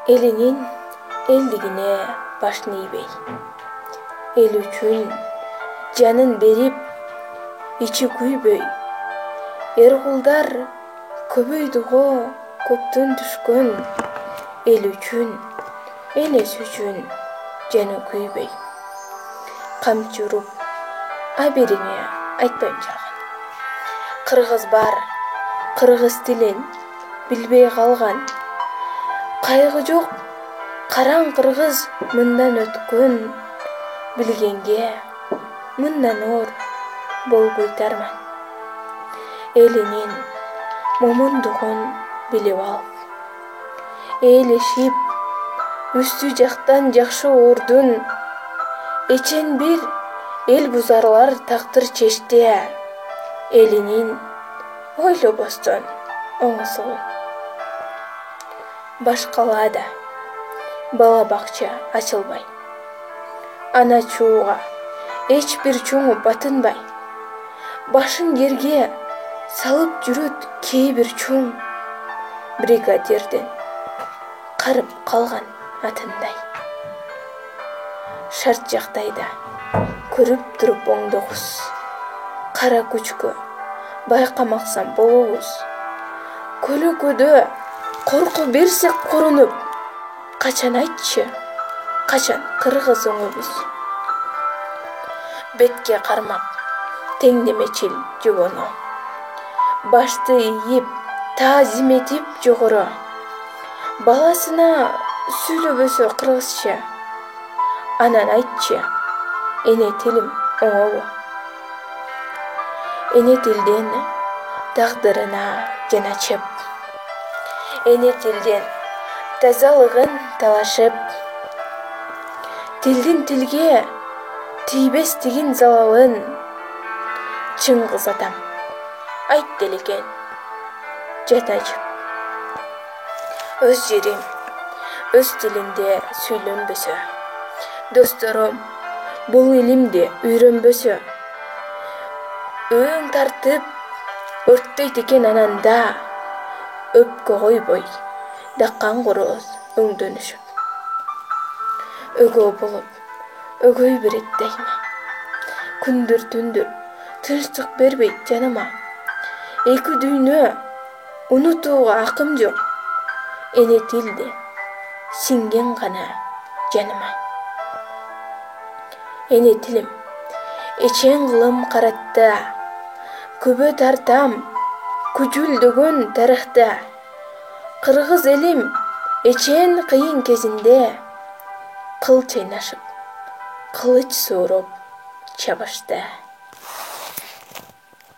Elinin eldigine başын ийбей, эл үчүн жанын берип, ичи күйбөй, эркулдар көбөйдү го көптөн түшкөн, эл үчүн, энеси үчүн жаны күйбөй. Камчы уруп, абириңе айтпайм жалган. Кыргыз бар, кыргыз тилин билбей калган. Кайгы жок, караң кыргыз мындан өткөн, билгенге мындан оор болбой тарман. Элинин момундугун билип алып, ээлешип, үстү жактан жакшы ордун, эчен бир эл бузарлар тактыр чечти, элинин ойлобостон оңусун. Башкалада бала бакча ачылбай, ана чууга эч бир чоңу батынбай, башын жерге салып жүрөт кээ бир чоң, бригадирдин карып калган атындай. Шарт жактайда көрүп туруп оңдогуз, кара күчкө байкамаксам болобуз. Көлөкөдө корку берсек корунуп, качан айтчы, качан кыргыз оңобуз. Бетке кармак, теңдемечил жобону, башты ийип, таазим этип жогору, баласына сүйлөбөсө кыргызча, анан айтчы, эне тилим оңобу. Эне тилден тагдырына жана чеп, эне тилден тазалыгын талашып, тилдин тилге тийбестигин залалын, Чыңгыз атам айт делеген жатачып. Өз жерим, өз тилинде сүйлөнбөсө, досторум бул илимди үйрөнбөсө, өң тартып өрттөйт экен ананда, өпкө койбой, даккан короз өңдөнүшүп. Өгөө болуп, өгөй берет дейме, күндүр түндүр тынчтык бербейт жаныма. Эки дүйнө унутууга акым жок, эне тилди сиңген гана жаныма. Эне тилим эчен кылым каратта, күбө тартам күжүлдөгөн тарыхта. Кыргыз элим эчен кыйын кезинде, кыл чайнашып, кылыч сууруп чабышта.